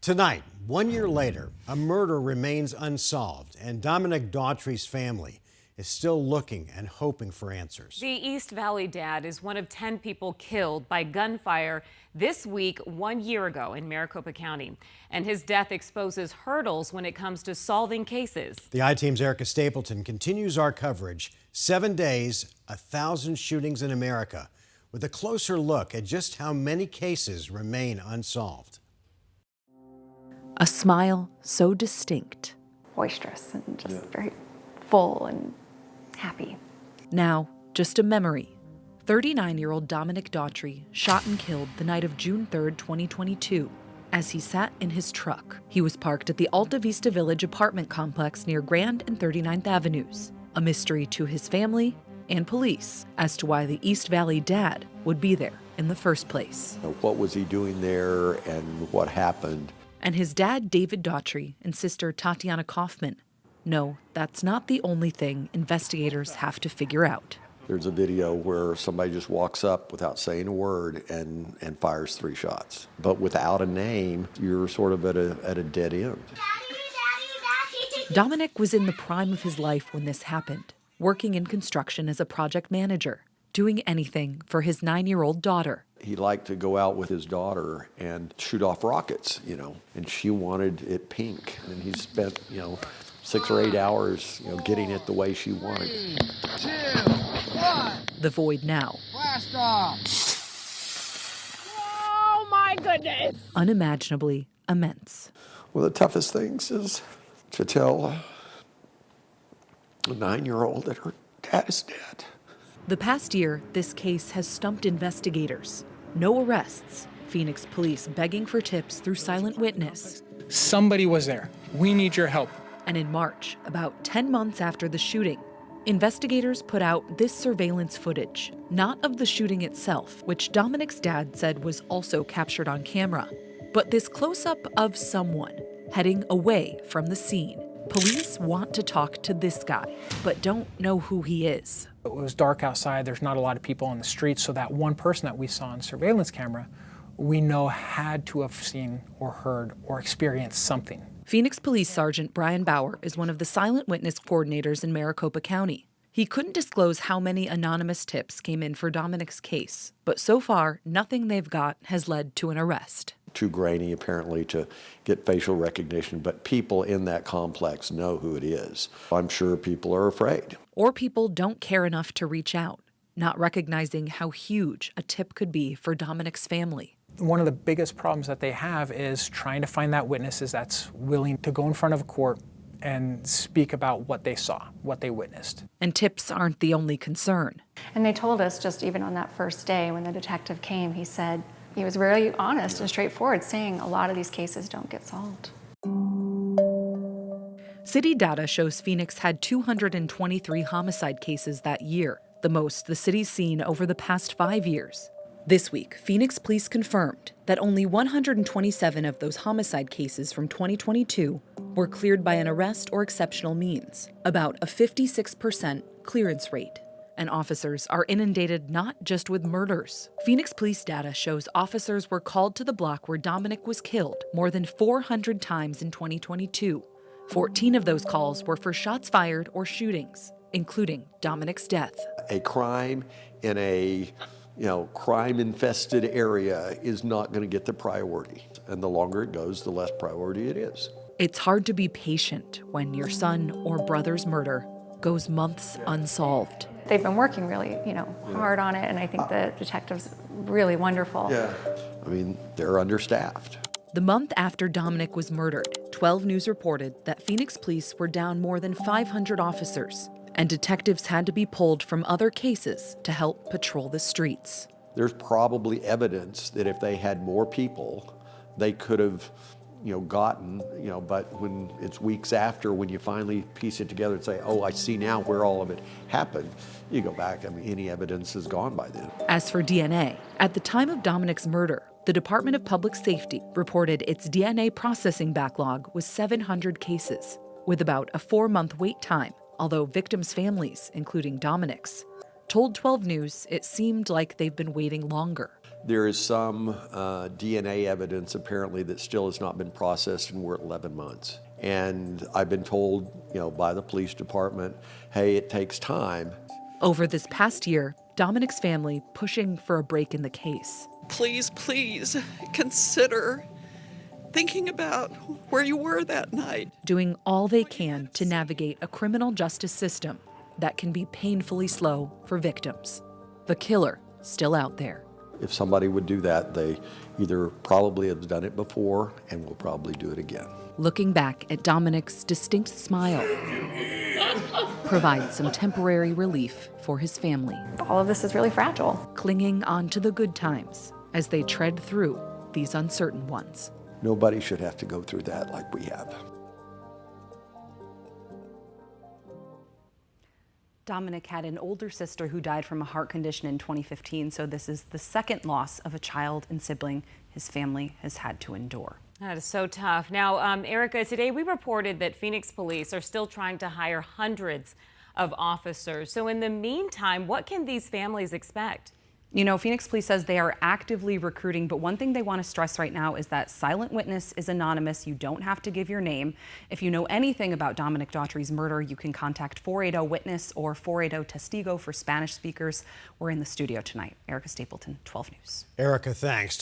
Tonight, 1 year later, a murder remains unsolved, and Dominic Daughtry's family is still looking and hoping for answers. The East Valley dad is one of 10 people killed by gunfire this week 1 year ago in Maricopa County. And his death exposes hurdles when it comes to solving cases. The I-Team's Erica Stapleton continues our coverage. 7 days, 1,000 shootings in America, with a closer look at just how many cases remain unsolved. A smile so distinct. Boisterous and just very full and happy. Now, just a memory. 39-year-old Dominic Daughtry shot and killed the night of June 3rd, 2022, as he sat in his truck. He was parked at the Alta Vista Village apartment complex near Grand and 39th Avenues. A mystery to his family and police as to why the East Valley dad would be there in the first place. What was he doing there and what happened? And his dad, David Daughtry, and sister Tatiana Kaufman. No, that's not the only thing investigators have to figure out. There's a video where somebody just walks up without saying a word and fires 3 shots. But without a name, you're sort of at a dead end. Dominic was in the prime of his life when this happened, working in construction as a project manager, doing anything for his 9-year-old daughter. He liked to go out with his daughter and shoot off rockets, and she wanted it pink. And he spent, 6 or 8 hours, getting it the way she wanted. 3, 2, 1. The void now. Blast off. Oh my goodness. Unimaginably immense. One of the toughest things is to tell a 9-year-old that her dad is dead. The past year, this case has stumped investigators. No arrests. Phoenix police begging for tips through silent witness. Somebody was there. We need your help. And in March, about 10 months after the shooting, investigators put out this surveillance footage, not of the shooting itself, which Dominic's dad said was also captured on camera, but this close-up of someone heading away from the scene. Police want to talk to this guy, but don't know who he is. It was dark outside. There's not a lot of people on the streets, so that one person that we saw on surveillance camera, we know had to have seen or heard or experienced something. Phoenix Police Sergeant Brian Bauer is one of the silent witness coordinators in Maricopa County. He couldn't disclose how many anonymous tips came in for Dominic's case, but so far, nothing they've got has led to an arrest. Too grainy, apparently, to get facial recognition, but people in that complex know who it is. I'm sure people are afraid. Or people don't care enough to reach out, not recognizing how huge a tip could be for Dominic's family. One of the biggest problems that they have is trying to find that witnesses that's willing to go in front of a court and speak about what they saw, what they witnessed. And tips aren't the only concern. And they told us just even on that first day when the detective came, he said, he was really honest and straightforward, saying a lot of these cases don't get solved. City data shows Phoenix had 223 homicide cases that year, the most the city's seen over the past 5 years. This week, Phoenix police confirmed that only 127 of those homicide cases from 2022 were cleared by an arrest or exceptional means, about a 56% clearance rate. And officers are inundated not just with murders. Phoenix police data shows officers were called to the block where Dominic was killed more than 400 times in 2022. 14 of those calls were for shots fired or shootings, including Dominic's death. A crime in a crime-infested area is not going to get the priority. And the longer it goes, the less priority it is. It's hard to be patient when your son or brother's murder goes months unsolved. They've been working really, hard on it, and I think the detective's really wonderful. Yeah, they're understaffed. The month after Dominic was murdered, 12 News reported that Phoenix police were down more than 500 officers, and detectives had to be pulled from other cases to help patrol the streets. There's probably evidence that if they had more people, they could have, gotten, but when it's weeks after, when you finally piece it together and say, oh, I see now where all of it happened, you go back, any evidence is gone by then. As for DNA, at the time of Dominic's murder, the Department of Public Safety reported its DNA processing backlog was 700 cases, with about a 4-month wait time, although victims' families, including Dominic's, told 12 News it seemed like they've been waiting longer. There is some DNA evidence apparently that still has not been processed, and we're at 11 months. And I've been told, by the police department, hey, it takes time. Over this past year, Dominic's family pushing for a break in the case. Please, please consider thinking about where you were that night. Doing all they can to navigate a criminal justice system that can be painfully slow for victims. The killer still out there. If somebody would do that, they either probably have done it before and will probably do it again. Looking back at Dominic's distinct smile provides some temporary relief for his family. All of this is really fragile. Clinging on to the good times as they tread through these uncertain ones. Nobody should have to go through that like we have. Dominic had an older sister who died from a heart condition in 2015, so this is the second loss of a child and sibling his family has had to endure. That is so tough. Now, Erica, today we reported that Phoenix police are still trying to hire hundreds of officers. So in the meantime, what can these families expect? Phoenix police says they are actively recruiting, but one thing they want to stress right now is that silent witness is anonymous. You don't have to give your name. If you know anything about Dominic Daughtry's murder, you can contact 480-WITNESS or 480-TESTIGO for Spanish speakers. We're in the studio tonight. Erica Stapleton, 12 News. Erica, thanks.